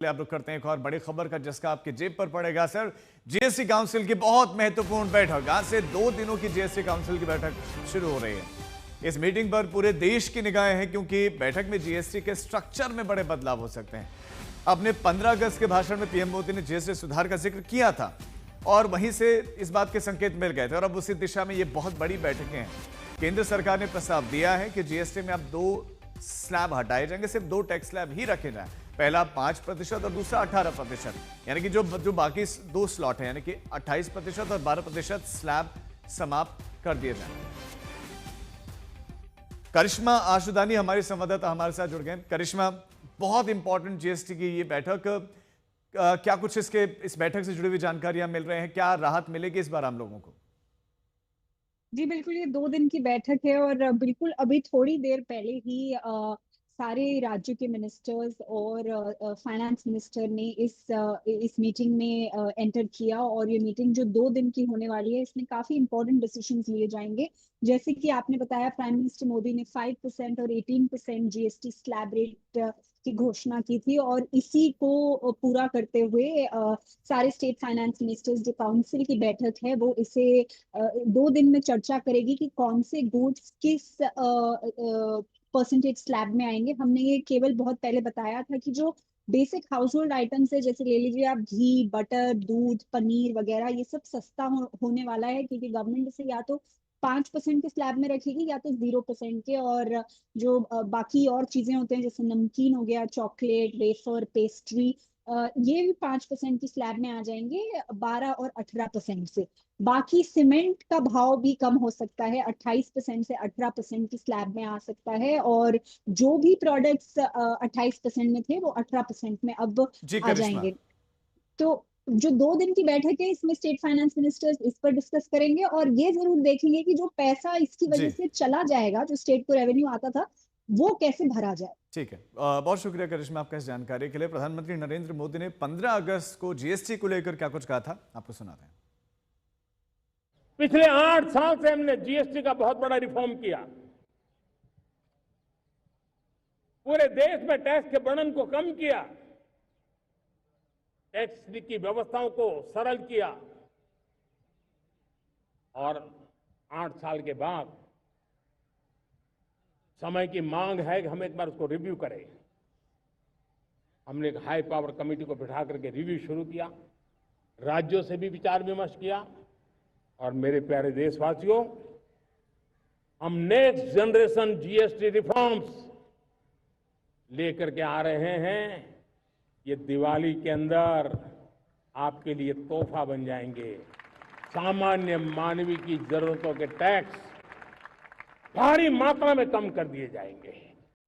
आप लोग करते हैं एक और बड़ी खबर का जिसका आपके जेब पर पड़ेगा सर। जीएसटी काउंसिल की बहुत महत्वपूर्ण बैठक, आज से 2 दिनों की जीएसटी काउंसिल की बैठक शुरू हो रही है। इस मीटिंग पर पूरे देश की निगाहें हैं क्योंकि बैठक में जीएसटी के स्ट्रक्चर में बड़े बदलाव हो सकते हैं। अपने 15 अगस्त के भाषण में पीएम मोदी ने जीएसटी सुधार का जिक्र किया था और वहीं से इस बात के संकेत मिल गए थे और अब उसी दिशा में ये बहुत बड़ी बैठकें हैं। केंद्र सरकार ने प्रस्ताव दिया है कि जीएसटी में अब 2 स्लैब हटाए जाएंगे, सिर्फ 2 टैक्स स्लैब ही रखे जाएं। पहला 5% और दूसरा 18%, यानी कि जो बाकी 2 स्लॉट है यानी कि 28% और 12% स्लैब समाप्त कर दिए जाएं। करिश्मा आशुदानी हमारी संवाददाता हमारे साथ जुड़ गए। करिश्मा, बहुत इंपॉर्टेंट जीएसटी की ये बैठक, क्या कुछ इस बैठक से जुड़ी हुई जानकारियां मिल रहे हैं? क्या राहत मिलेगी इस बार आम लोगों को? जी बिल्कुल, ये 2 दिन की बैठक है और बिल्कुल अभी थोड़ी देर पहले ही सारे राज्यों के मिनिस्टर्स और फाइनेंस मिनिस्टर ने इस मीटिंग में एंटर किया। और ये मीटिंग जो 2 दिन की होने वाली है, इसमें काफी इंपॉर्टेंट डिसीजंस लिए जाएंगे। जैसे कि आपने बताया, प्राइम मिनिस्टर मोदी ने 5% और 18% जीएसटी स्लैब रेट की घोषणा की थी और इसी को पूरा करते हुए सारे स्टेट फाइनेंस मिनिस्टर्स, जो काउंसिल की बैठक है, वो इसे 2 दिन में चर्चा करेगी कि कौन से गुड्स किस परसेंटेज स्लैब में आएंगे। हमने ये केवल बहुत पहले बताया था कि जो बेसिक हाउस होल्ड आइटम्स है, जैसे ले लीजिए आप घी, बटर, दूध, पनीर वगैरह, ये सब सस्ता होने वाला है क्योंकि गवर्नमेंट इसे या तो 5% के स्लैब में रखेगी या तो 0% के। और जो बाकी और चीजें होते हैं, जैसे नमकीन हो गया, चॉकलेट, वेफर, पेस्ट्री, ये भी 5% की स्लैब में आ जाएंगे, 12 और 18% से। बाकी सीमेंट का भाव भी कम हो सकता है, 28% से 18% की स्लैब में आ सकता है। और जो भी प्रोडक्ट्स 28% में थे, वो 18% में अब जी आ करिश्मा। जाएंगे। तो जो 2 दिन की बैठक है, इसमें स्टेट फाइनेंस मिनिस्टर्स इस पर डिस्कस करेंगे और ये जरूर देखेंगे कि जो पैसा इसकी वजह जी से चला जाएगा, जो स्टेट को रेवेन्यू आता था, वो कैसे भरा जाए। ठीक है, बहुत शुक्रिया करिश्मा आपका इस जानकारी के लिए। प्रधानमंत्री नरेंद्र मोदी ने 15 अगस्त को जीएसटी को लेकर क्या कुछ कहा था, आपको सुनाते हैं। पिछले 8 साल से हमने जीएसटी का बहुत बड़ा रिफॉर्म किया। पूरे देश में टैक्स के बर्डन को कम किया, टैक्स की व्यवस्थाओं को सरल किया और 8 साल के बाद समय की मांग है कि हम एक बार उसको रिव्यू करें। हमने एक हाई पावर कमेटी को बिठा करके रिव्यू शुरू किया, राज्यों से भी विचार विमर्श किया। और मेरे प्यारे देशवासियों, हम नेक्स्ट जनरेशन जीएसटी रिफॉर्म्स लेकर के आ रहे हैं। ये दिवाली के अंदर आपके लिए तोहफा बन जाएंगे। सामान्य मानवीय की जरूरतों के टैक्स भारी मात्रा में कम कर दिए जाएंगे।